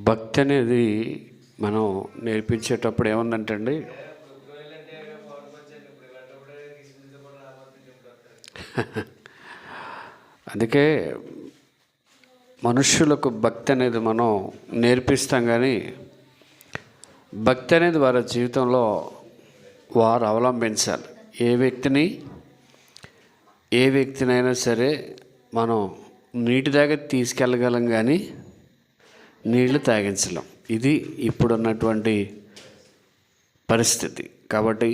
భక్తి అనేది మనం నేర్పించేటప్పుడు ఏముందంటే అండి, అందుకే మనుష్యులకు భక్తి అనేది మనం నేర్పిస్తాం, కానీ భక్తి అనేది వారి జీవితంలో వారు అవలంబించాలి. ఏ వ్యక్తినైనా సరే మనం నీటి దాకా తీసుకెళ్ళగలం, కానీ నీళ్లు తాగించలేం. ఇది ఇప్పుడున్నటువంటి పరిస్థితి. కాబట్టి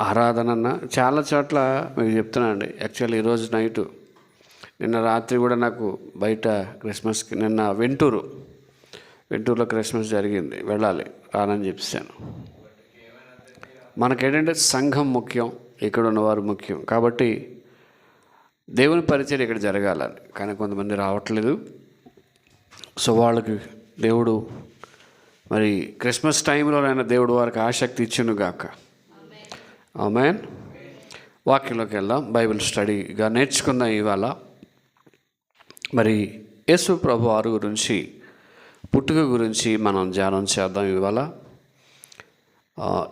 ఆరాధన చాలా చోట్ల మీకు చెప్తున్నానండి. యాక్చువల్లీ ఈరోజు నైటు, నిన్న రాత్రి కూడా నాకు బయట క్రిస్మస్కి, నిన్న వెంటూరులో క్రిస్మస్ జరిగింది, వెళ్ళాలి, రానని చెప్పాను. మనకేంటంటే సంఘం ముఖ్యం, ఇక్కడ ఉన్నవారు ముఖ్యం. కాబట్టి దేవుని పరిచయం ఇక్కడ జరగాలని, కానీ కొంతమంది రావట్లేదు. సో వాళ్ళకి దేవుడు మరి క్రిస్మస్ టైంలోనైనా దేవుడు వారికి ఆసక్తి ఇచ్చును గాక. ఆమేన్. వాక్యంలోకి వెళ్దాం. బైబిల్ స్టడీగా నేర్చుకుందాం. ఇవాళ మరి యేసు ప్రభు వారి గురించి, పుట్టుక గురించి మనం ధ్యానం చేద్దాం. ఇవాళ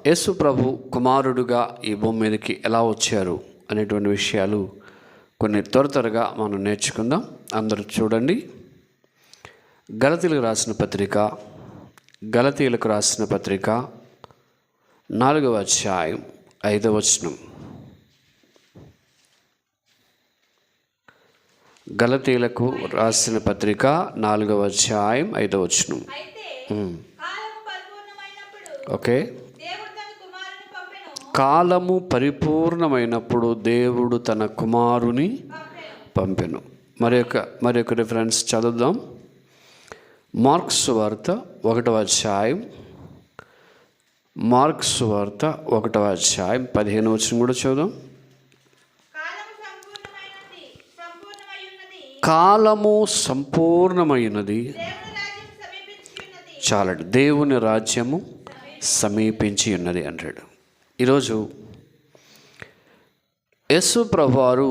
యేసు ప్రభు కుమారుడుగా ఈ భూమి మీదకి ఎలా వచ్చారు అనేటువంటి విషయాలు కొన్ని త్వరగా మనం నేర్చుకుందాం. అందరూ చూడండి. గలతీలకు రాసిన పత్రిక 4వ అధ్యాయం 5వ వచనం. గలతీలకు రాసిన పత్రిక 4వ అధ్యాయం 5వ వచనం. ఓకే. కాలము పరిపూర్ణమైనప్పుడు దేవుడు తన కుమారుని పంపెను. మరి ఒక రిఫరెన్స్ చదువుదాం. మార్క్స్ సువార్త 1వ అధ్యాయం 15వ వచనం కూడా చదువుదాం. కాలము సంపూర్ణమైనది, చాలండి, దేవుని రాజ్యము సమీపించి ఉన్నది అంటాడు. ఈరోజు యేసు ప్రభువారు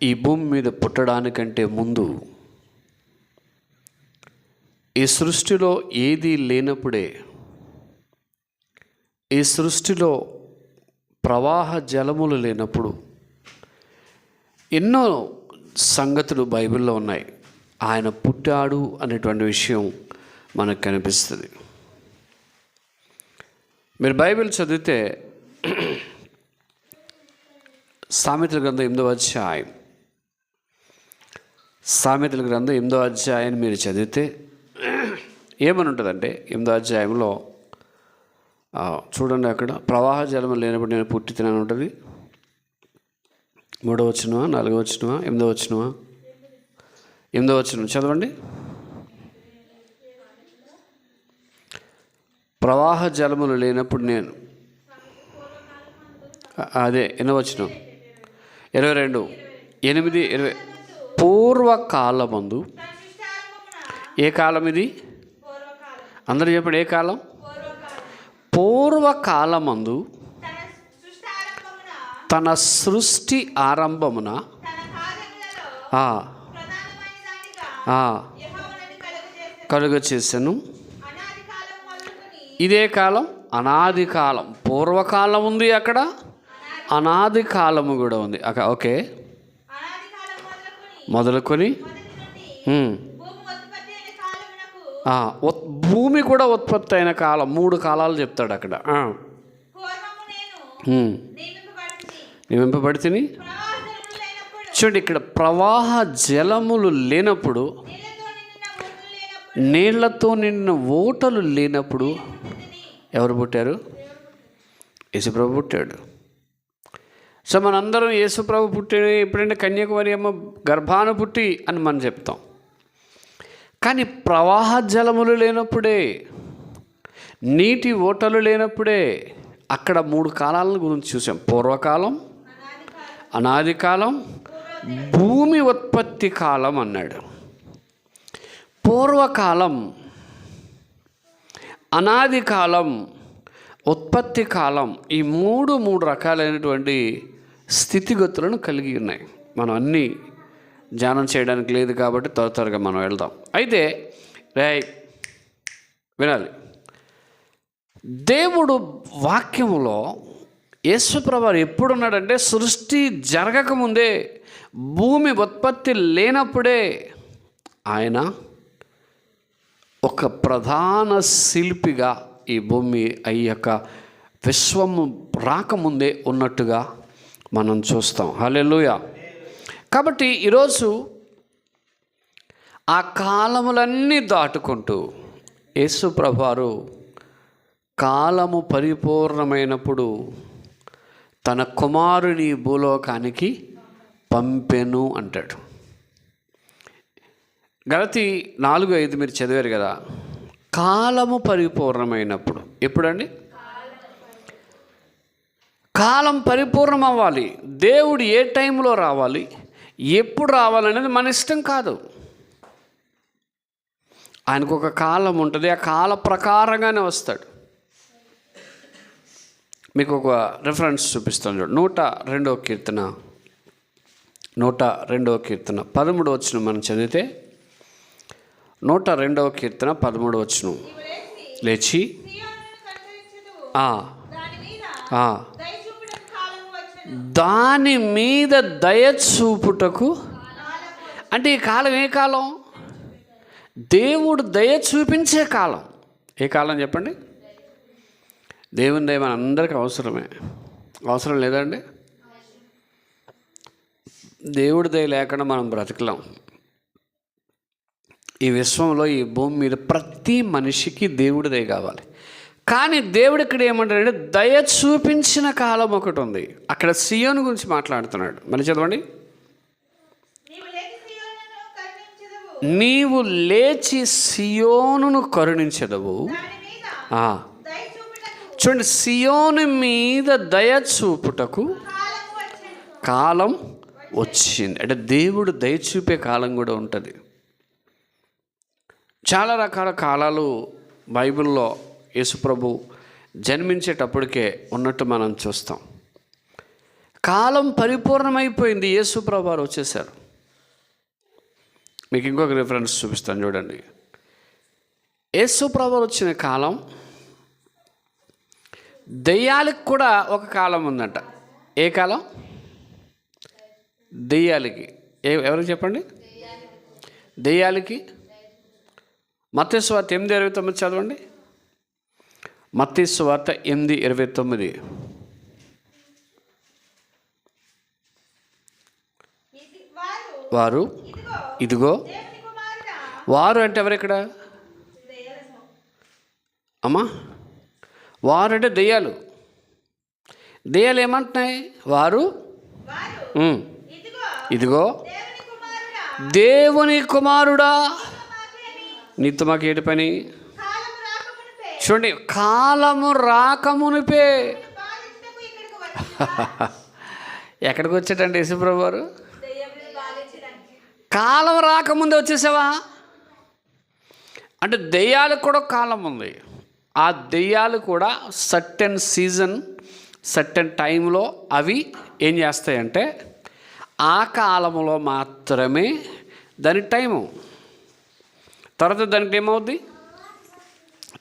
ఈ భూమి మీద పుట్టడానికంటే ముందు, ఈ సృష్టిలో ఏది లేనప్పుడే, ఈ సృష్టిలో ప్రవాహ జలములు లేనప్పుడు ఎన్నో సంగతులు బైబిల్లో ఉన్నాయి. ఆయన పుట్టాడు అనేటువంటి విషయం మనకు కనిపిస్తుంది. మీరు బైబిల్ చదివితే సామెతల గ్రంథం 8వ అధ్యాయాన్ని మీరు చదివితే ఏమని ఉంటుందంటే, 8వ అధ్యాయంలో చూడండి, అక్కడ ప్రవాహ జలం లేనప్పుడు నేను పుట్టి తినని ఉంటుంది. 3వ వచనమా, 4వ వచనమా, 8వ వచనమా? 8వ వచనం చదవండి. ప్రవాహ జలములు లేనప్పుడు నేను, అదే 8వ వచనం, 22:8-20. పూర్వకాలమందు, ఏ కాలం ఇది? అందరూ చెప్పండి, ఏ కాలం? పూర్వకాలమందు తన సృష్టి ఆరంభమున కలుగ చేశాను. ఇదే కాలం, అనాది కాలం. పూర్వకాలం ఉంది అక్కడ, అనాది కాలము కూడా ఉంది అక్కడ. ఓకే, మొదలుకొని భూమి కూడా ఉత్పత్తి అయిన కాలం, 3 కాలాలు చెప్తాడు అక్కడ. నియమింపబడితిని. చూడండి, ఇక్కడ ప్రవాహ జలములు లేనప్పుడు, నీళ్లతో నిండిన ఓటలు లేనప్పుడు ఎవరు పుట్టారు? యేసుప్రభు పుట్టాడు. సో మనందరం యేసుప్రభు పుట్టాడు ఎప్పుడంటే కన్యాకుమారి అమ్మ గర్భాన పుట్టి అని మనం చెప్తాం. కానీ ప్రవాహ జలములు లేనప్పుడే, నీటి ఓటలు లేనప్పుడే అక్కడ 3 కాలాల గురించి చూసాం. పూర్వకాలం, అనాది కాలం, భూమి ఉత్పత్తి కాలం అన్నాడు. పూర్వకాలం, అనాది కాలం, ఉత్పత్తి కాలం, ఈ మూడు రకాలైనటువంటి స్థితిగతులను కలిగి ఉన్నాయి. మనం అన్నీ ధ్యానం చేయడానికి లేదు కాబట్టి త్వరగా మనం వెళ్దాం. అయితే వినాలి. దేవుడు వాక్యములో యేసుప్రభువు ఎప్పుడున్నాడంటే సృష్టి జరగకముందే, భూమి ఉత్పత్తి లేనప్పుడే ఆయన ఒక ప్రధాన శిల్పిగా ఈ భూమి యొక్క విశ్వము రాకముందే ఉన్నట్టుగా మనం చూస్తాం. హల్లెలూయా. కాబట్టి ఈరోజు ఆ కాలములన్నీ దాటుకుంటూ యేసు ప్రభువారు కాలము పరిపూర్ణమైనప్పుడు తన కుమారుని భూలోకానికి పంపెను అంటాడు. గలతీ 4:5 మీరు చదివారు కదా. కాలము పరిపూర్ణమైనప్పుడు ఎప్పుడండి? కాలం పరిపూర్ణం అవ్వాలి. దేవుడు ఏ టైంలో రావాలి, ఎప్పుడు రావాలనేది మన ఇష్టం కాదు. ఆయనకు ఒక కాలం ఉంటుంది, ఆ కాల ప్రకారంగానే వస్తాడు. మీకు ఒక రిఫరెన్స్ చూపిస్తాను చూడండి. 102వ కీర్తన 13వ వచనం మనం చదివితే, 102వ కీర్తన 13వ వచనం, లేచి దాని మీద దయ చూపుటకు. అంటే ఈ కాలం ఏ కాలం? దేవుడు దయ చూపించే కాలం. ఏ కాలం చెప్పండి? దేవుని దయ మన అందరికీ అవసరమే. అవసరం లేదండి? దేవుడి దయ లేకుండా మనం బ్రతకలేం. ఈ విశ్వంలో, ఈ భూమి మీద ప్రతి మనిషికి దేవుడి దయ కావాలి. కానీ దేవుడు ఇక్కడ ఏమంటాడంటే దయ చూపించిన కాలం ఒకటి ఉంది. అక్కడ సియోను గురించి మాట్లాడుతున్నాడు. మళ్ళీ చదవండి. నీవు లేచి సియోనును కరుణించెదవు. చూడండి, సియోను మీద దయ చూపుటకు కాలం వచ్చింది. అంటే దేవుడు దయ చూపే కాలం కూడా ఉంటుంది. చాలా రకాల కాలాలు బైబిల్లో యేసుప్రభు జన్మించేటప్పటికే ఉన్నట్టు మనం చూస్తాం. కాలం పరిపూర్ణమైపోయింది, యేసుప్రభు వారు వచ్చేసారు. మీకు ఇంకొక రిఫరెన్స్ చూపిస్తాను చూడండి. యేసుప్రభు వచ్చిన కాలం, దెయ్యాలకు కూడా ఒక కాలం ఉందంట. ఏ కాలం? దెయ్యాలకి. ఎవరికి చెప్పండి? దెయ్యాలకి. మత్తయి సువార్త 8:29 చదవండి. మత్తయి సువార్త 8:29. వారు ఇదిగో. వారు అంటే ఎవరు ఇక్కడ? అమ్మా, వారు అంటే దెయ్యాలు. దెయ్యాలు ఏమంటున్నాయి? వారు ఇదిగో దేవుని కుమారుడా, నీతో మాకు ఏటి పని? చూడండి, కాలము రాకమునిపే. ఎక్కడికి వచ్చాడండి యేసుప్రభు వారు? కాలం రాకముందే వచ్చేసావా? అంటే దెయ్యాలకు కూడా కాలం ఉంది. ఆ దెయ్యాలు కూడా సర్టెన్ సీజన్, సర్టెన్ టైంలో అవి ఏం చేస్తాయంటే ఆ కాలంలో మాత్రమే దాని టైము. తర్వాత దానికి ఏమవుద్ది?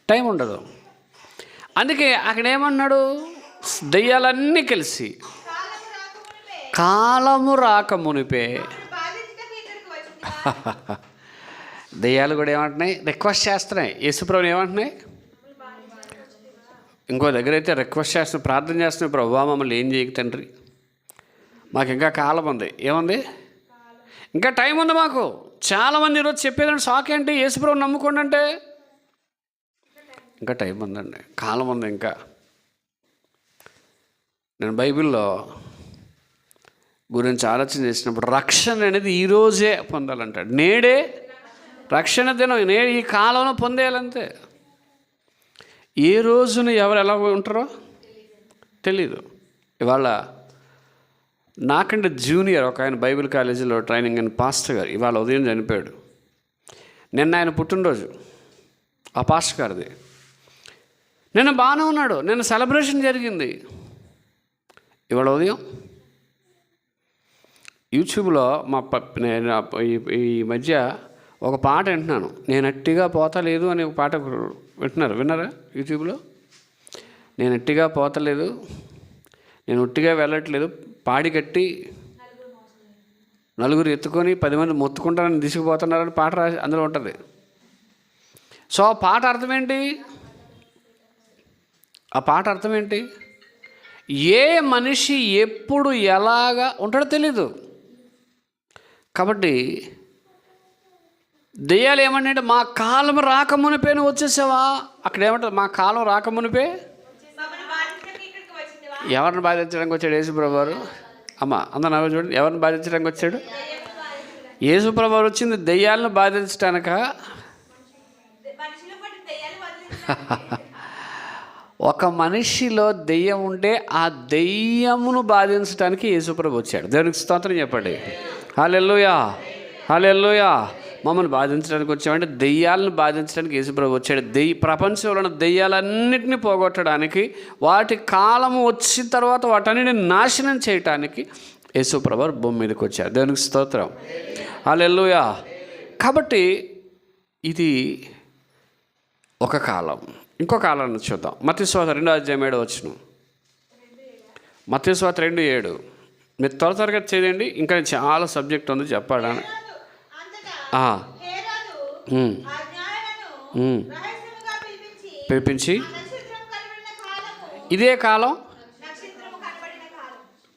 టైం ఉండదు. అందుకే అక్కడ ఏమన్నాడు? దెయ్యాలన్నీ కలిసి కాలము రాకమునిపే. దెయ్యాలు కూడా ఏమంటున్నాయి? రిక్వెస్ట్ చేస్తున్నాయి. యేసుప్రభుని ఏమంటున్నాయి? ఇంకో దగ్గర అయితే రిక్వెస్ట్ చేస్తున్నాయి, ప్రార్థన చేస్తున్నాయి. ప్రభువా, మమ్మల్ని ఏం చేయకు తండ్రి, మాకు ఇంకా కాలం ఉంది. ఏముంది? ఇంకా టైం ఉంది మాకు. చాలామంది ఈరోజు చెప్పేదండి షాక్ ఏంటి? యేసుప్రభుని నమ్ముకోండి అంటే ఇంకా టైం ఉందండి, కాలం ఉంది ఇంకా. నేను బైబిల్లో గురించి ఆలోచన చేసినప్పుడు రక్షణ అనేది ఈరోజే పొందాలంటాడు. నేడే రక్షణ దినం, నేడు ఈ కాలంలో పొందేయాలంతే. ఏ రోజున ఎవరు ఎలా ఉంటారో తెలీదు. ఇవాళ నాకంటే జూనియర్ ఒక ఆయన బైబిల్ కాలేజీలో ట్రైనింగ్ అయిన పాస్టర్ గారు ఇవాళ ఉదయం చనిపోయాడు. నిన్న ఆయన పుట్టినరోజు, ఆ పాస్టర్ గారిది. నిన్న బాగానే ఉన్నాడు, నిన్న సెలబ్రేషన్ జరిగింది. ఇవాళ ఉదయం యూట్యూబ్లో ఈ మధ్య ఒక పాట వింటున్నాను, నేను అట్టిగా పోతలేదు అనే ఒక పాట విన్నారా యూట్యూబ్లో? నేను అట్టిగా పోతలేదు, నేను ఒట్టిగా వెళ్ళట్లేదు, పాడి కట్టి నలుగురు ఎత్తుకొని 10 మంది మొత్తుకుంటారని తీసుకుపోతున్నారని పాట రాసి అందులో ఉంటుంది. సో ఆ పాట అర్థం ఏంటి? ఆ పాట అర్థం ఏంటి? ఏ మనిషి ఎప్పుడు ఎలాగా ఉంటాడో తెలీదు. కాబట్టి దెయ్యాలు ఏమంటే మా కాలం రాకమునిపే నువ్వు వచ్చేసావా? అక్కడ ఏమంటారు? మా కాలం రాకమునిపే ఎవరిని బాధించడానికి వచ్చాడు యేసుప్రభు వారు? అమ్మ అందరూ నవ్వు చూడండి. ఎవరిని బాధించడానికి వచ్చాడు? యేసుప్రభు వారు వచ్చింది దెయ్యాలను బాధించడానిక? ఒక మనిషిలో దెయ్యం ఉంటే ఆ దెయ్యమును బాధించడానికి యేసుప్రభు వచ్చాడు. దేవునికి స్తోత్రం చెప్పండి. హల్లెలూయా, హల్లెలూయా. మమ్మల్ని బాధించడానికి వచ్చామంటే దెయ్యాలను బాధించడానికి యేసుప్రభు వచ్చాడు. ప్రపంచంలో ఉన్న దెయ్యాలన్నింటినీ పోగొట్టడానికి, వాటి కాలము వచ్చిన తర్వాత వాటన్నిటిని నాశనం చేయటానికి యేసుప్రభు భూమి మీదకి వచ్చారు. దేవునికి స్తోత్రం, హల్లెలూయా. కాబట్టి ఇది ఒక కాలం. ఇంకో కాలాన్ని చూద్దాం. మత్తయి సువార్త 2:7 మత్తయి సువార్త 2:7 మీరు త్వరగా చేయండి. ఇంకా చాలా సబ్జెక్ట్ ఉంది చెప్పాలని. పిలిపించి ఇదే కాలం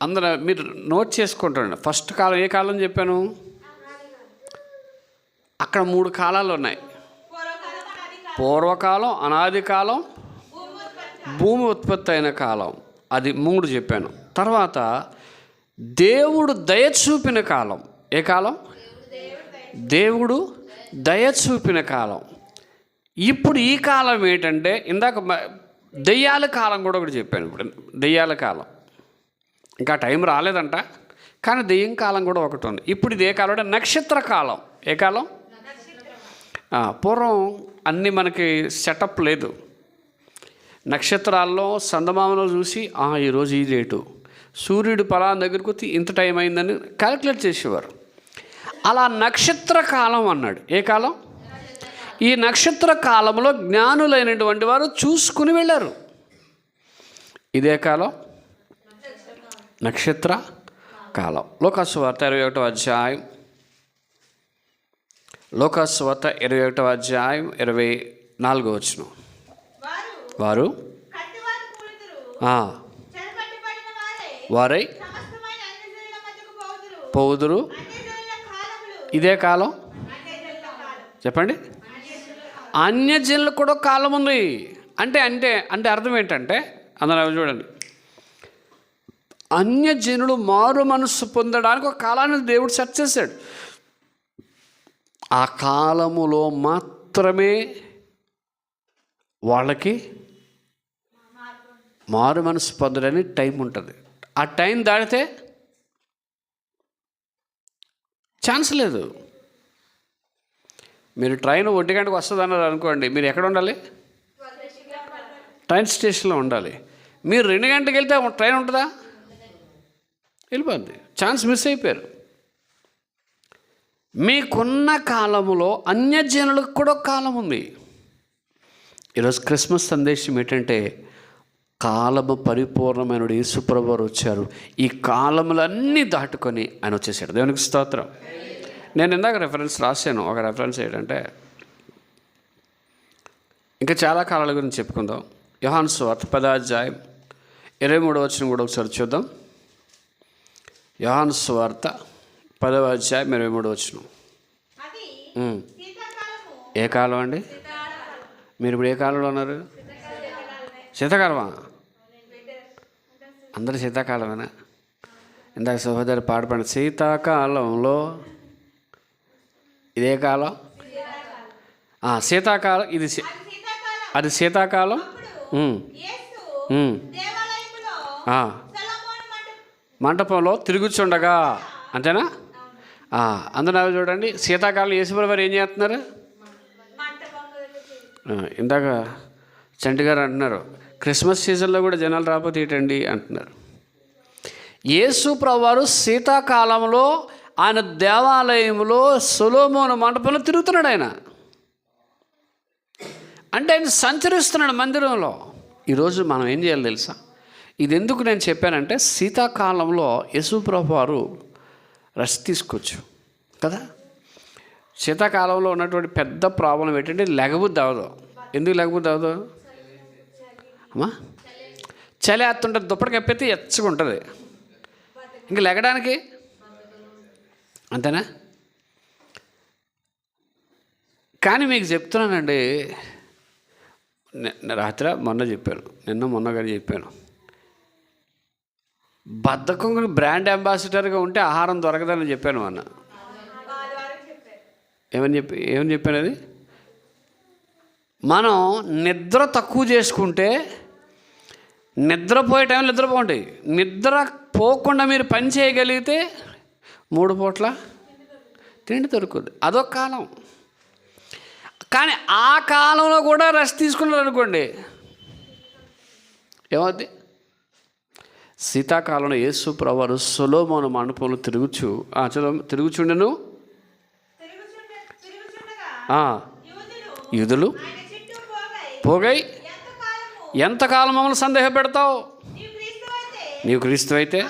అందరూ మీరు నోట్ చేసుకుంటారండి. ఫస్ట్ కాలం ఏ కాలం చెప్పాను? అక్కడ 3 కాలాలు ఉన్నాయి. పూర్వకాలం, అనాది కాలం, భూమి ఉత్పత్తి అయిన కాలం. అది 3 చెప్పాను. తర్వాత దేవుడు దయ చూపిన కాలం. ఏ కాలం? దేవుడు దయ చూపిన కాలం. ఇప్పుడు ఈ కాలం ఏంటంటే, ఇందాక దెయ్యాల కాలం కూడా ఒకటి చెప్పాను. ఇప్పుడు దెయ్యాల కాలం ఇంకా టైం రాలేదంట, కానీ దెయ్యం కాలం కూడా ఒకటి ఉంది. ఇప్పుడు ఇది ఏ కాలం అంటే నక్షత్ర కాలం. ఏ కాలం? పూర్వం అన్నీ మనకి సెటప్ లేదు. నక్షత్రాల్లో చందమామలో చూసి ఈరోజు ఈ డేటు, సూర్యుడు పలానా దగ్గరకు వచ్చి ఇంత టైం అయిందని క్యాలిక్యులేట్ చేసేవారు. అలా నక్షత్ర కాలం అన్నాడు. ఏ కాలం? ఈ నక్షత్ర కాలంలో జ్ఞానులైనటువంటి వారు చూసుకుని వెళ్ళారు. ఇదే కాలం నక్షత్ర కాలం. లోకాసు వార్త 21వ అధ్యాయం, లోకాసు వార్త 21వ అధ్యాయం 24వ వచనం. వారు వారై పోవుదురు. ఇదే కాలం చెప్పండి. అన్యజనులకు కూడా కాలం ఉంది. అంటే అంటే అంటే అర్థం ఏంటంటే, అందరూ చూడండి, అన్యజనులు మారు మనస్సు పొందడానికి ఒక కాలాన్ని దేవుడు సెట్ చేశాడు. ఆ కాలములో మాత్రమే వాళ్ళకి మారు మనసు పొందడానికి టైం ఉంటుంది. ఆ టైం దాటితే ఛాన్స్ లేదు. మీరు ట్రైన్ 1 గంటకు వస్తుంది అన్నారు అనుకోండి, మీరు ఎక్కడ ఉండాలి? ట్రైన్ స్టేషన్లో ఉండాలి. మీరు 2 గంటలకు వెళ్తే ట్రైన్ ఉంటుందా? వెళ్ళిపోద్ది. ఛాన్స్ మిస్ అయిపోయారు. మీకున్న కాలములో అన్యజనులకు కూడా కాలం ఉంది. ఈరోజు క్రిస్మస్ సందేశం ఏంటంటే, కాలము పరిపూర్ణమైన యేసుప్రభు వారు వచ్చారు. ఈ కాలములన్నీ దాటుకొని ఆయన వచ్చేసాడు. దేవునికి స్తోత్రం. నేను ఇందాక రెఫరెన్స్ రాశాను. ఒక రెఫరెన్స్ ఏంటంటే, ఇంకా చాలా కాలాల గురించి చెప్పుకుందాం. యోహాను సువార్త 10వ అధ్యాయం 23వ వచనం కూడా ఒకసారి చూద్దాం. యోహాను సువార్త 10వ అధ్యాయం 23వ వచనం. ఏ కాలం అండి? మీరు ఇప్పుడు ఏ కాలంలో ఉన్నారు? శీతాకాలమా? అందరూ శీతాకాలమేనా? ఇందాక సహోదరి పాడపడిన శీతాకాలంలో ఇదే కాలం. శీతాకాలం ఇది అది శీతాకాలం. మంటపంలో తిరుగుచుండగా, అంతేనా? అందరూ చూడండి, శీతాకాలం యేసుప్రభు వారు ఏం చేస్తున్నారు? ఇందాక చంటి గారు అంటున్నారు, క్రిస్మస్ సీజన్లో కూడా జనాలు రాకపోతే ఏంటండి అంటున్నారు. యేసుప్రభు వారు శీతాకాలంలో ఆయన దేవాలయంలో సొలొమోను మండపంలో తిరుగుతున్నాడు ఆయన. అంటే ఆయన సంచరిస్తున్నాడు మందిరంలో. ఈరోజు మనం ఏం చేయాలి తెలుసా? ఇది ఎందుకు నేను చెప్పానంటే, శీతాకాలంలో యేసుప్రభు వారు రెస్ట్ తీసుకోవచ్చు కదా. శీతాకాలంలో ఉన్నటువంటి పెద్ద ప్రాబ్లం ఏంటంటే లెగబుద్ధి అవ్వదు. ఎందుకు లెగబుద్ధి అవ్వదు అమ్మా? చలి వేస్తుంటే దుప్పటి కప్పితే ఎచ్చగా ఉంటుంది, ఇంక లెగడానికి అంతేనా? కానీ మీకు చెప్తున్నానండి, రాత్రి మొన్న చెప్పాను, మొన్న కానీ చెప్పాను, బద్ధకం బ్రాండ్ అంబాసిడర్గా ఉంటే ఆహారం దొరకదని చెప్పాను మొన్న. ఏమని చెప్పాను అది? మనం నిద్ర తక్కువ చేసుకుంటే నిద్రపోయే టైంలో నిద్రపోండి. నిద్ర పోకుండా మీరు పని చేయగలిగితే 3 పూట్ల తిండి దొరుకుతుంది. అదొక కాలం. కానీ ఆ కాలంలో కూడా రెస్ట్ తీసుకున్నారు అనుకోండి, ఏమవుద్ది? శీతాకాలంలో యేసు ప్రభువు సొలొమోను మండపంలో తిరుగుచుండెను. యూదులు పోగై, ఎంతకాలం మమ్మల్ని సందేహపెడతావు? నీవు క్రీస్తు అయితే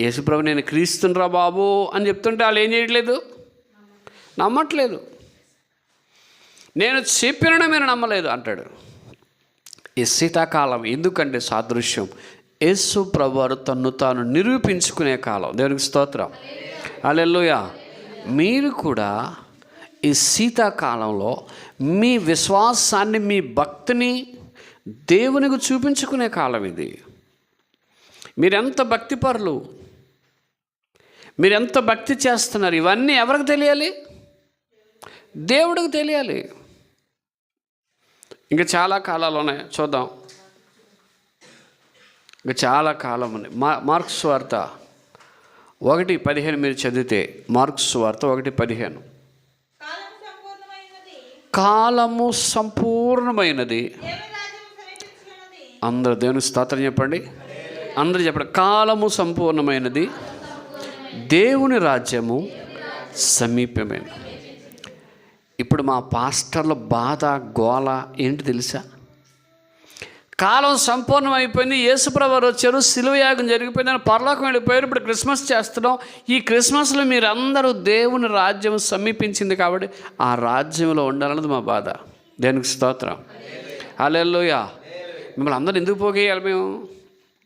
యేసుప్రభు నేను క్రీస్తునిరా బాబు అని చెప్తుంటే వాళ్ళు ఏం చేయట్లేదు, నమ్మట్లేదు. నేను చెప్పినా మీరు నమ్మలేదు అంటాడు. ఈ శీతాకాలం ఎందుకంటే సాదృశ్యం, యేసు ప్రభు వారు తన్ను తాను నిరూపించుకునే కాలం. దేవునికి స్తోత్రం, హల్లెలూయా. మీరు కూడా ఈ శీతాకాలంలో మీ విశ్వాసాన్ని, మీ భక్తిని దేవునికి చూపించుకునే కాలం ఇది. మీరెంత భక్తిపరులు, మీరెంత భక్తి చేస్తున్నారు, ఇవన్నీ ఎవరికి తెలియాలి? దేవుడికి తెలియాలి. ఇంకా చాలా కాలాలు ఉన్నాయి, చూద్దాం. ఇంకా చాలా కాలం ఉంది. మార్క్స్ వార్త 1:15 మీరు చదివితే, మార్క్స్ వార్త 1:15, కాలము సంపూర్ణమైనది. అందరూ దేవుని స్తోత్రం చెప్పండి, అందరూ చెప్పండి. కాలము సంపూర్ణమైనది, దేవుని రాజ్యము సమీపమైనది. ఇప్పుడు మా పాస్టర్ల బాధ గోల ఏంటి తెలుసా? కాలం సంపూర్ణం అయిపోయింది, యేసుప్రభు వారు వచ్చారు, శిలువ యాగం జరిగిపోయిందని పరలోకం వెళ్ళిపోయారు. ఇప్పుడు క్రిస్మస్ చేస్తున్నాం. ఈ క్రిస్మస్లో మీరందరూ దేవుని రాజ్యం సమీపించింది కాబట్టి ఆ రాజ్యంలో ఉండాలన్నది మా బాధ. దేవునికి స్తోత్రం, హల్లెలూయా. మిమ్మల్ని అందరూ ఎందుకు పోగేయాలి మేము?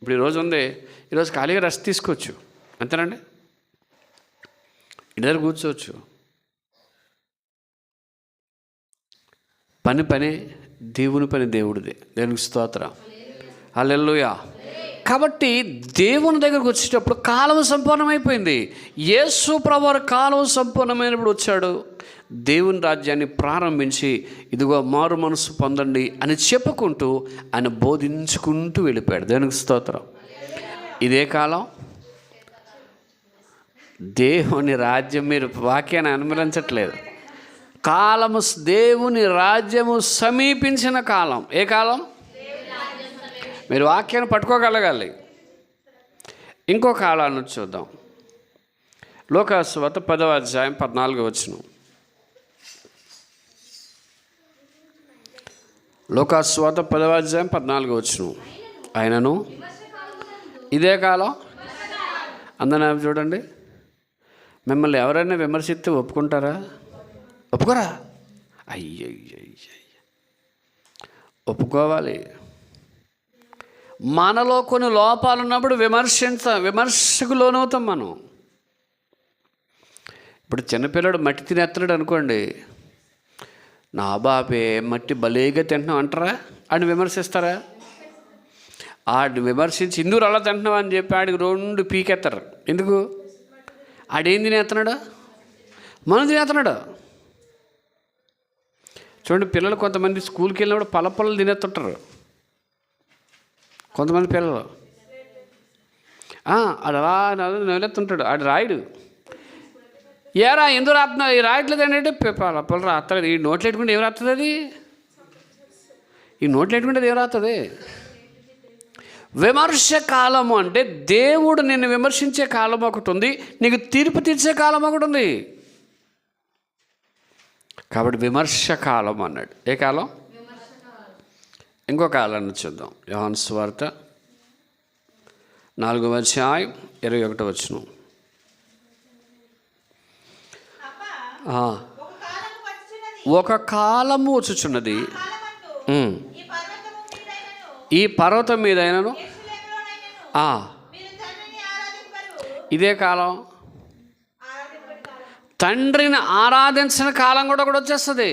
ఇప్పుడు ఈరోజు ఉంది, ఈరోజు ఖాళీగా రెస్ట్ తీసుకోవచ్చు, అంతేనండి. ఇంటి దగ్గర కూర్చోవచ్చు. పని దేవుని పని దేవుడిదే. దేవునికి స్తోత్రం, హల్లెలూయా. కాబట్టి దేవుని దగ్గరకు వచ్చేటప్పుడు కాలం సంపూర్ణమైపోయింది. యేసు ప్రభువు కాలం సంపూర్ణమైనప్పుడు వచ్చాడు, దేవుని రాజ్యాన్ని ప్రారంభించి ఇదిగో మారు మనసు పొందండి అని చెప్పుకుంటూ ఆయన బోధించుకుంటూ వెళ్ళిపోయాడు. దేవునికి స్తోత్రం. ఇదే కాలం దేవుని రాజ్యం. మీరు వాక్యాన్ని అనుమతించట్లేదు. కాలము దేవుని రాజ్యము సమీపించిన కాలం. ఏ కాలం? మీరు వాక్యాన్ని పట్టుకోగలగాలి. ఇంకో కాలాన్ని చూద్దాం. లూకాసు వార్త 10వ అధ్యాయం 14వ వచనం. లూకాసు వార్త 10వ అధ్యాయం 14వ వచనం. ఆయనను ఇదే కాలం. అందరూ చూడండి, మిమ్మల్ని ఎవరైనా విమర్శిస్తే ఒప్పుకుంటారా? ఒప్పుకోరా? అయ్యయ్య, ఒప్పుకోవాలి. మనలో కొన్ని లోపాలు ఉన్నప్పుడు విమర్శకు లోనవుతాం మనం. ఇప్పుడు చిన్నపిల్లడు మట్టి తినేస్తున్నాడు అనుకోండి, నా బాబే మట్టి భలేగా తింటున్నావు అంటారా? ఆడిని విమర్శిస్తారా? ఆడిని విమర్శించి ఇందుకు అలా తింటున్నావు అని చెప్పి ఆడికి 2 పీకెత్తారు. ఎందుకు? ఆడేం తినేస్తున్నాడు? మనం తినేస్తున్నాడు. చూడండి, పిల్లలు కొంతమంది స్కూల్కి వెళ్ళినప్పుడు పళ్ళలు తినేస్తుంటారు. కొంతమంది పిల్లలు ఆడు అలా నిలెత్తుంటాడు, ఆడు రాయుడు. ఏరా ఎందుకు రాస్తున్నా? ఈ రాయట్లేదు ఏంటంటే పళ్ళ రాస్తుంది. ఈ నోట్లు పెట్టుకుంటే ఏం రాస్తుంది? అది ఈ నోట్లు పెట్టుకుంటే ఏం రాస్తుంది? విమర్శ కాలము అంటే దేవుడు నిన్ను విమర్శించే కాలం ఒకటి ఉంది, నీకు తీర్పు తీర్చే కాలం ఒకటి ఉంది. కాబట్టి విమర్శ కాలం అన్నాడు. ఏ కాలం? ఇంకో కాలాన్ని చూద్దాం. యోహాను సువార్త 4:21. ఒక కాలము వచ్చుచున్నది, ఈ పర్వతం మీదైనను. ఇదే కాలం. తండ్రిని ఆరాధించిన కాలం కూడా వచ్చేస్తుంది.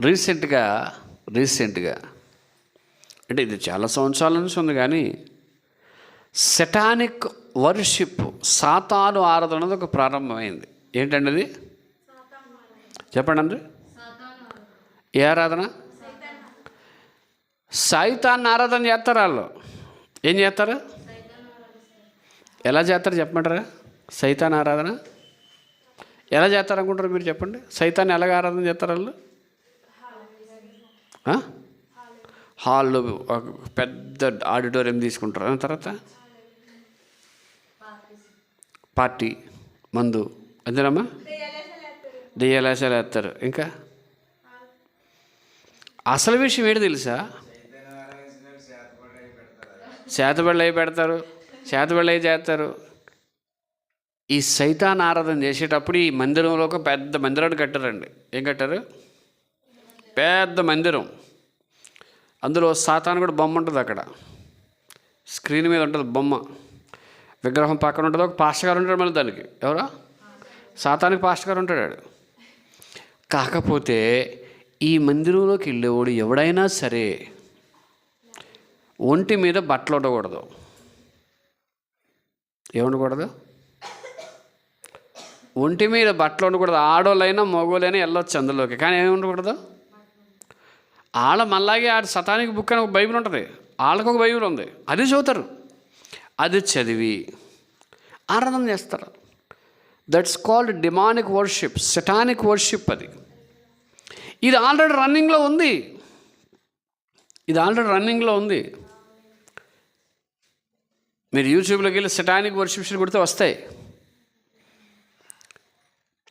రీసెంట్గా అంటే ఇది చాలా సంవత్సరాల నుంచి ఉంది, కానీ సెటానిక్ వర్షిప్, సాతాను ఆరాధన అనేది ఒక ప్రారంభమైంది. ఏంటండి అది? చెప్పండి అండి. ఏ ఆరాధన? సైతాన్ని ఆరాధన చేస్తారు వాళ్ళు. ఏం చేస్తారు? ఎలా చేస్తారు చెప్పమంటారా? సైతాన్ ఆరాధన ఎలా చేస్తారు అనుకుంటారు మీరు? చెప్పండి. సైతాన్ని ఎలాగ ఆరాధన చేస్తారు వాళ్ళు? హాల్లో ఒక పెద్ద ఆడిటోరియం తీసుకుంటారు, దాని తర్వాత పార్టీ, మందు, అంతేనమ్మా, దెయ్యాలేసాలు వేస్తారు. ఇంకా అసలు విషయం ఏంటి తెలుసా? చేతబళ్ళు అవి పెడతారు, చేతబళ్ళు అవి చేస్తారు. ఈ సైతాన్ ఆరాధన చేసేటప్పుడు ఈ మందిరంలో ఒక పెద్ద మందిరాన్ని కట్టారండి. ఏం కట్టారు? పెద్ద మందిరం. అందులో సాతాను కూడా బొమ్మ ఉంటుంది. అక్కడ స్క్రీన్ మీద ఉంటుంది బొమ్మ, విగ్రహం పక్కన ఉంటుంది. ఒక పాస్టర్ గారు ఉంటాడు మళ్ళీ దానికి. ఎవరో సాతానికి పాస్టర్ గారు ఉంటాడు. కాకపోతే ఈ మందిరంలోకి వెళ్ళేవాడు ఎవడైనా సరే ఒంటి మీద బట్టలు ఉండకూడదు. ఏముండకూడదు? ఒంటి మీద బట్టలు ఉండకూడదు. ఆడోళ్ళైనా మగోళ్ళైనా వెళ్ళొచ్చు అందులోకి, కానీ ఏమి ఉండకూడదు. వాళ్ళ మళ్ళాగే ఆడ సతానిక్ బుక్ అని ఒక బైబిల్ ఉంటుంది, వాళ్ళకు ఒక బైబిల్ ఉంది, అది చదువుతారు. అది చదివి ఆరాధన చేస్తారు. That's called demonic worship, సెటానిక్ worship. ఇది ఆల్రెడీ రన్నింగ్లో ఉంది. మీరు యూట్యూబ్లోకి వెళ్ళి సెటానిక్ వర్షిప్స్ కొడితే వస్తాయి.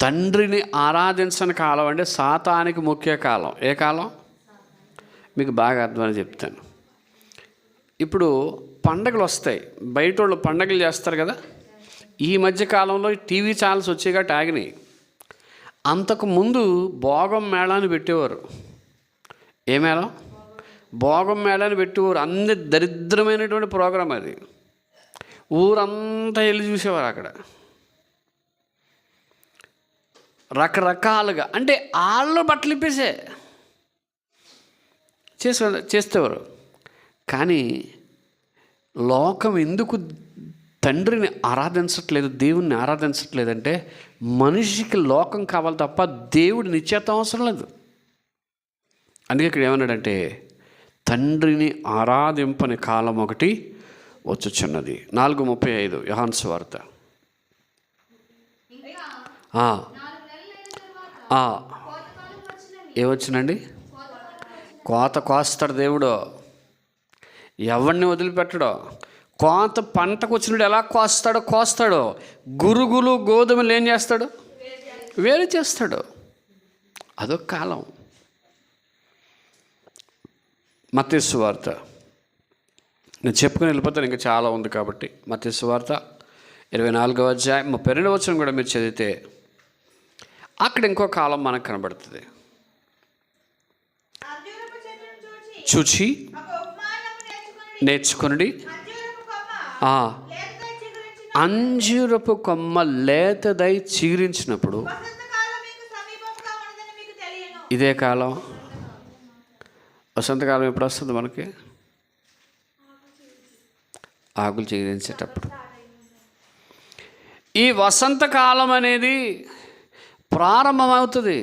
తండ్రిని ఆరాధించని కాలం అంటే సాతానికి ముఖ్య కాలం. ఏ కాలం? మీకు బాగా అర్థమని చెప్తాను. ఇప్పుడు పండగలు వస్తాయి, బయట వాళ్ళు పండగలు చేస్తారు కదా. ఈ మధ్య కాలంలో టీవీ ఛానల్స్ వచ్చాయి కాబట్టి ఆగినాయి. అంతకుముందు భోగం మేళాన్ని పెట్టేవారు. ఏ మేళం? భోగం మేళాన్ని పెట్టేవారు. అన్ని దరిద్రమైనటువంటి ప్రోగ్రాం అది. ఊరంతా వెళ్ళి చూసేవారు. అక్కడ రకరకాలుగా, అంటే వాళ్ళు బట్టలు ఇప్పేసే చేసేవారు. కానీ లోకం ఎందుకు తండ్రిని ఆరాధించట్లేదు, దేవుణ్ణి ఆరాధించట్లేదంటే మనిషికి లోకం కావాలి తప్ప దేవుడి నిశ్చేతం అవసరం లేదు. అందుకే ఇక్కడ ఏమన్నాడంటే తండ్రిని ఆరాధింపని కాలం ఒకటి వచ్చుచున్నది. 4:35 యోహాను సువార్త. ఏమొచ్చిందండి? కోత కోస్తాడు దేవుడు, ఎవరిని వదిలిపెట్టడో. కోత పంటకు వచ్చినప్పుడు ఎలా కోస్తాడో గురుగులు గోధుమలు ఏం చేస్తాడు? వేరు చేస్తాడు. అదొక కాలం. మత్తయి సువార్త నేను చెప్పుకొని వెళ్ళిపోతాను, ఇంకా చాలా ఉంది కాబట్టి. మత్తయి సువార్త 24:32 కూడా మీరు చదివితే అక్కడ ఇంకో కాలం మనకు కనబడుతుంది. చూచి నేర్చుకుని అంజూరపు కొమ్మ లేతదై చిగురించినప్పుడు ఇదే కాలం. వసంతకాలం ఎప్పుడు వస్తుంది మనకి? ఆకులు చిగురించేటప్పుడు. ఈ వసంతకాలం అనేది ప్రారంభమవుతుంది.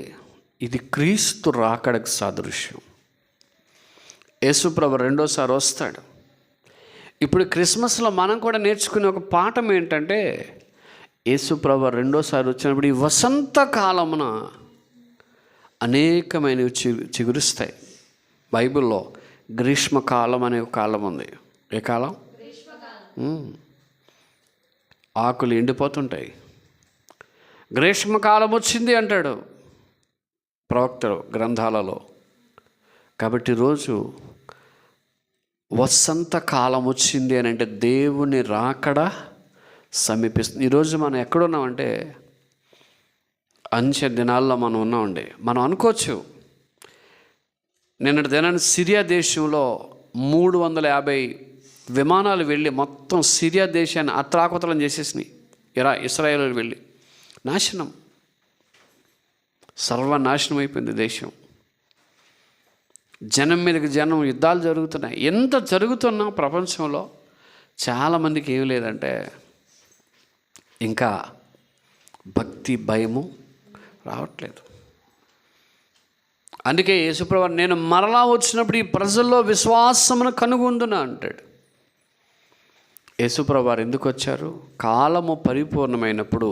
ఇది క్రీస్తు రాకడకు సాదృశ్యం. యేసుప్రభు రెండోసారి వస్తాడు. ఇప్పుడు క్రిస్మస్లో మనం కూడా నేర్చుకునే ఒక పాఠం ఏంటంటే యేసుప్రభు రెండోసారి వచ్చినప్పుడు ఈ వసంతకాలమున అనేకమైనవి చిగురుస్తాయి. బైబిల్లో గ్రీష్మకాలం అనే ఒక కాలం ఉంది. ఏ కాలం? ఆకులు ఎండిపోతుంటాయి. గ్రీష్మకాలం వచ్చింది అంటాడు ప్రవక్తలు గ్రంథాలలో. కాబట్టి ఈరోజు వసంతకాలం వచ్చింది అని అంటే దేవుని రాకడ సమీపిస్తుంది. ఈరోజు మనం ఎక్కడున్నామంటే అంచె దినాల్లో మనం ఉన్నామండి. మనం అనుకోవచ్చు, నిన్నటి దినాన్ని సిరియా దేశంలో 350 విమానాలు వెళ్ళి మొత్తం సిరియా దేశాన్ని అత్రాకుతలం చేసేసినాయి. ఇస్రాయేల్ వెళ్ళి నాశనం, సర్వనాశనం అయిపోయింది దేశం. జనం మీదకి జనం, యుద్ధాలు జరుగుతున్నాయి. ఎంత జరుగుతున్నా ప్రపంచంలో చాలామందికి ఏం లేదంటే ఇంకా భక్తి భయము రావట్లేదు. అందుకే యేసుప్రభు నేను మరలా వచ్చినప్పుడు ఈ ప్రజల్లో విశ్వాసమును కనుగొందునా అంటాడు. యేసుప్రభు వారు ఎందుకు వచ్చారు? కాలము పరిపూర్ణమైనప్పుడు.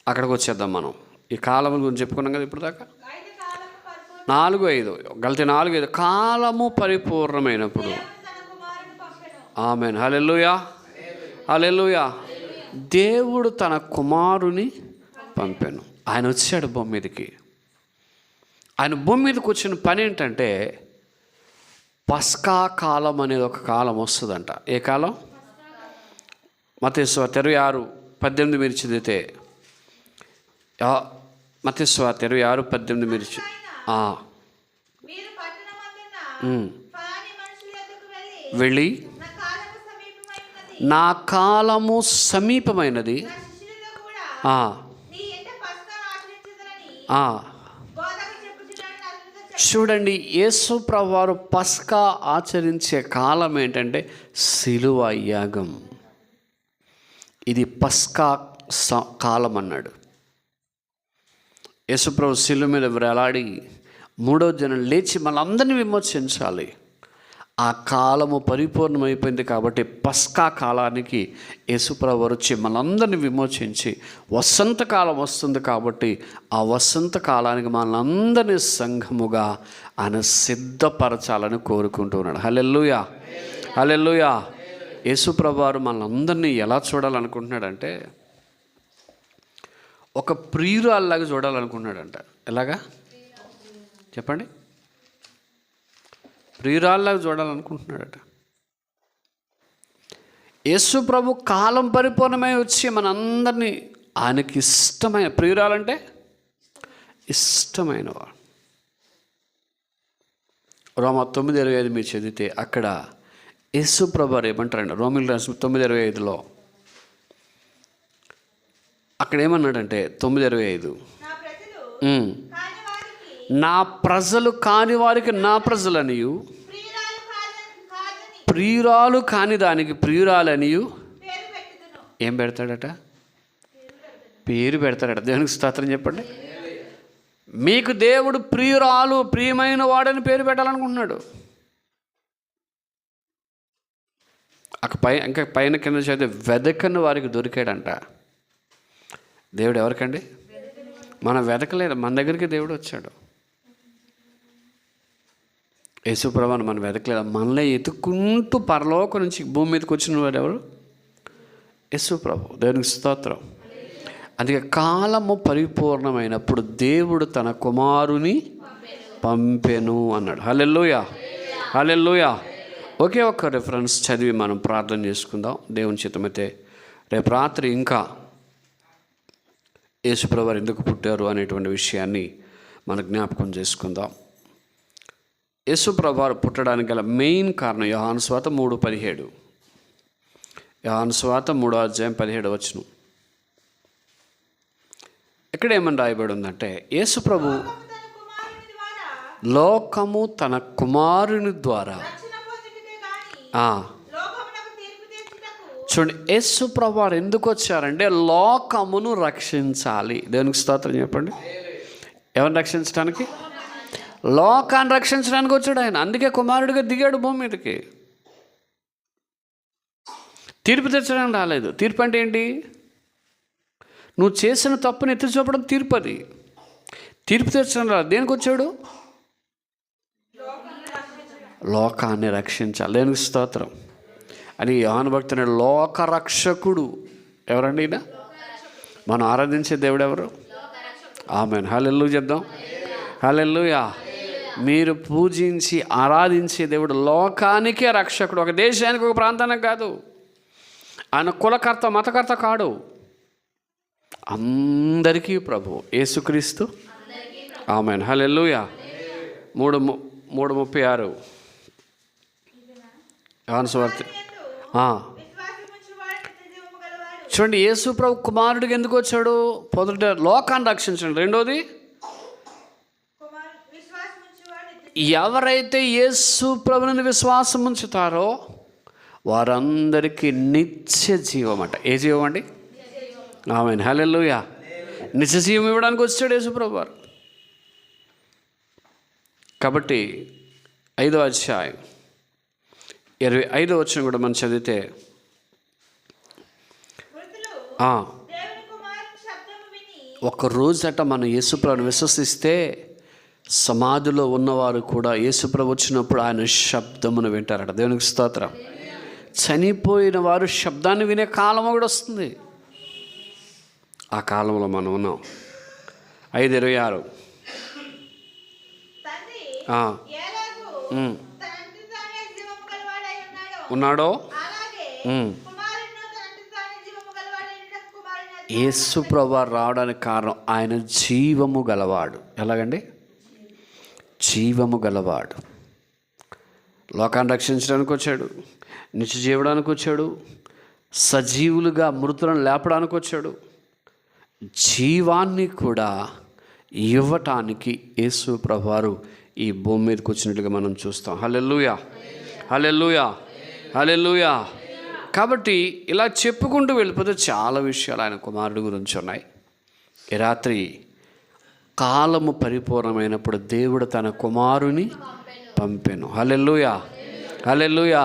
అక్కడికి వచ్చేద్దాం మనం. ఈ కాలము గురించి చెప్పుకున్నాం కదా ఇప్పుడు దాకా. 4:5 గలతీ 4:5 కాలము పరిపూర్ణమైనప్పుడు. ఆమేన్. హల్లెలూయా, హల్లెలూయా. దేవుడు తన కుమారుని పంపాను. ఆయన వచ్చాడు భూమి మీదకి. ఆయన భూమి మీదకి వచ్చిన పని ఏంటంటే పస్కా కాలం అనేది ఒక కాలం వస్తుందంట. ఏ కాలం? మత్తయి సువార్త 26:18 మీరు చదివితే, మత్తయి సువార్త 26:18 మీరు వెళ్ళి నా కాలము సమీపమైనది, చూడండి. యేసు ప్రభువారు పస్కా ఆచరించే కాలం ఏంటంటే సిలువ యాగం. ఇది పస్కా కాలం అన్నాడు. యేసు ప్రభు సిలువ మీద వేలాడి 3వ దినం లేచి మనందరినీ విమోచించాలి. ఆ కాలము పరిపూర్ణమైపోయింది. కాబట్టి పస్కా కాలానికి యేసుప్రభు వచ్చి మనందరినీ విమోచించి వసంతకాలం వస్తుంది. కాబట్టి ఆ వసంత కాలానికి మనందరినీ సంఘముగా ఆయన సిద్ధపరచాలని కోరుకుంటున్నాడు. హల్లెలూయా, హల్లెలూయా. యేసుప్రభు వారు మనందరినీ ఎలా చూడాలనుకుంటున్నాడంటే ఒక ప్రియురాల్లాగా చూడాలనుకుంటున్నాడంట. ఎలాగా చెప్పండి? ప్రియురాల్లాగా చూడాలనుకుంటున్నాడట. యేసు ప్రభు కాలం పరిపూర్ణమై వచ్చి మనందరినీ ఆయనకి ఇష్టమైన, ప్రియురాలంటే ఇష్టమైన వాడు. రోమా 9:25 మీరు చదివితే అక్కడ యేసు ప్రభు ఏమంటారండి? రోమిలకు రాసిన 9:25లో అక్కడ ఏమన్నాడంటే 9:25 నా ప్రజలు కాని వారికి నా ప్రజలనియు, ప్రియురాలు కాని దానికి ప్రియురాలనియు ఏం పెడతాడట? పేరు పెడతాడట. దేవునికి స్తోత్రం చెప్పండి. మీకు దేవుడు ప్రియురాలు, ప్రియమైన వాడని పేరు పెట్టాలనుకుంటున్నాడు. ఇంకా పైన కింద చదివితే వెదకని వారికి దొరికాడంట. దేవుడు ఎవరికండి? మనం వెతకలేదు, మన దగ్గరికి దేవుడు వచ్చాడు. యేసుప్రభుని మనం వెతకలేదు, మనల్ని ఎత్తుకుంటూ పరలోకం నుంచి భూమి మీదకి వచ్చిన వాడు ఎవరు? యేసుప్రభు. దేవునికి స్తోత్రం. అందుకే కాలము పరిపూర్ణమైనప్పుడు దేవుడు తన కుమారుని పంపెను అన్నాడు. హల్లెలూయా, హల్లెలూయా. ఒకే ఒక్క రిఫరెన్స్ చదివి మనం ప్రార్థన చేసుకుందాం. దేవుని చిత్తమైతే రేపు రాత్రి ఇంకా యేసుప్రభు ఎందుకు పుట్టారు అనేటువంటి విషయాన్ని మనం జ్ఞాపకం చేసుకుందాం. యేసుప్రభు పుట్టడానికి గల మెయిన్ కారణం యోహాను సువార్త 3:17. యోహాను సువార్త 3:17 ఇక్కడ ఏమని రాయబడి ఉందంటే యేసుప్రభు లోకము తన కుమారుని ద్వారా చూడండి, యేసుప్రభు వారు ఎందుకు వచ్చారంటే లోకమును రక్షించాలి. దేవునికి స్తోత్రం చెప్పండి. ఎవరిని రక్షించడానికి? లోకాన్ని రక్షించడానికి వచ్చాడు ఆయన. అందుకే కుమారుడిగా దిగాడు భూమి మీదకి. తీర్పు తెచ్చడానికి రాలేదు. తీర్పు అంటే ఏంటి? నువ్వు చేసిన తప్పుని ఎత్తి చూపడం తీర్పు. అది తీర్పు తెచ్చడానికి రాలేదు. దేనికి వచ్చాడు? లోకాన్ని రక్షించాలి. దేవునికి స్తోత్రం. అని యోహాను భక్తుని లోకరక్షకుడు ఎవరండి ఈయన? మనం ఆరాధించే దేవుడు ఎవరు? ఆమేన్. హల్లెలూయా చెప్దాం. హల్లెలూయా. మీరు పూజించి ఆరాధించే దేవుడు లోకానికే రక్షకుడు. ఒక దేశానికి, ఒక ప్రాంతానికి కాదు. ఆయన కులకర్త, మతకర్త కాడు. అందరికీ ప్రభు యేసుక్రీస్తు. ఆమేన్. హల్లెలూయా. 3:36 యోహాను సువార్త. చూడండి, యేసు ప్రభు కుమారుడికి ఎందుకు వచ్చాడు? మొదట లోకాన్ని రక్షించండి. రెండోది, ఎవరైతే యేసు ప్రభుని విశ్వాసం ఉంచుతారో వారందరికీ నిత్య జీవం అంట. ఏ జీవం అండి? ఆమేన్. హల్లెలూయా. నిత్య జీవం ఇవ్వడానికి వచ్చాడు యేసు ప్రభు వారు. కాబట్టి 5వ అధ్యాయం 25వ వచనం కూడా మనం చదివితే, ఒక రోజట మనం యేసుప్రభుని విశ్వసిస్తే సమాధిలో ఉన్నవారు కూడా యేసుప్రభు వచ్చినప్పుడు ఆయన శబ్దమును వింటారట. దేవునికి స్తోత్రం. చనిపోయిన వారు శబ్దాన్ని వినే కాలం కూడా వస్తుంది. ఆ కాలంలో మనం ఉన్నాం. 5:26 ఉన్నాడో యేసు ప్రభువు రావడానికి కారణం ఆయన జీవము గలవాడు. ఎలాగండి? జీవము గలవాడు. లోకాన్ని రక్షించడానికి వచ్చాడు, నిత్య జీవడానికి వచ్చాడు, సజీవులుగా మృతులను లేపడానికి వచ్చాడు, జీవాన్ని కూడా ఇవ్వటానికి యేసు ప్రభువారు ఈ భూమి మీదకి వచ్చినట్లుగా మనం చూస్తాం. హల్లెలూయా. హల్లెలూయా. హల్లెలూయా. కాబట్టి ఇలా చెప్పుకుంటూ వెళ్ళిపోతే చాలా విషయాలు ఆయన కుమారుడు గురించి ఉన్నాయి. ఈ రాత్రి కాలము పరిపూర్ణమైనప్పుడు దేవుడు తన కుమారుని పంపాను. హల్లెలూయా. హల్లెలూయా.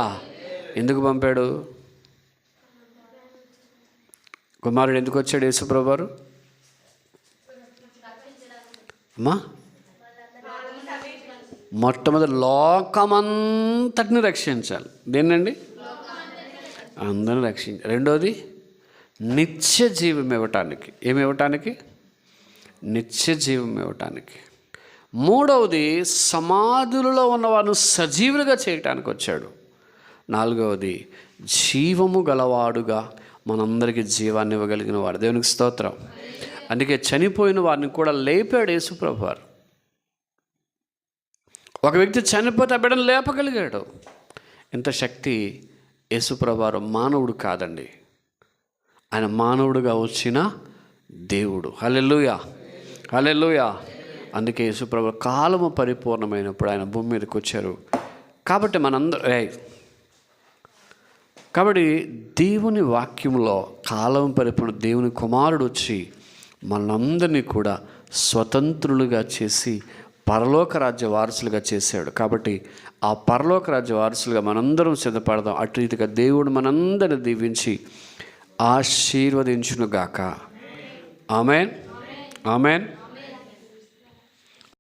ఎందుకు పంపాడు? కుమారుడు ఎందుకు వచ్చాడు? యేసుప్రభు వారు అమ్మా మొట్టమొదటి లోకమంతటిని రక్షించాలి. దేన్నండి? అందరిని రక్షించాలి. రెండోది, నిత్య జీవం ఇవ్వటానికి. ఏమి ఇవ్వటానికి? నిత్య జీవం ఇవ్వటానికి. మూడవది, సమాధులలో ఉన్నవారు సజీవులుగా చేయటానికి వచ్చాడు. నాలుగవది, జీవము గలవాడుగా మనందరికీ జీవాన్ని ఇవ్వగలిగిన వాడు. దేవునికి స్తోత్రం. అందుకే చనిపోయిన వారిని కూడా లేపాడు యేసుప్రభు వారు. ఒక వ్యక్తి చనిపోతే ఆ బిడ్డను లేపగలిగాడు. ఇంత శక్తి యేసుప్రభు వారు మానవుడు కాదండి, ఆయన మానవుడుగా వచ్చిన దేవుడు. హల్లెలూయా. హల్లెలూయా. అందుకే యేసుప్రభు కాలము పరిపూర్ణమైనప్పుడు ఆయన భూమి మీదకి వచ్చారు. కాబట్టి కాబట్టి దేవుని వాక్యంలో కాలం పరిపూర్ణ దేవుని కుమారుడు వచ్చి మనందరినీ కూడా స్వతంత్రులుగా చేసి పరలోక రాజ్య వారసులుగా చేశాడు. కాబట్టి ఆ పరలోక రాజ్య వారసులుగా మనందరం సిద్ధపడదాం. అటు రీతిగా దేవుడు మనందరిని దీవించి ఆశీర్వదించునుగాక. ఆమేన్. ఆమేన్.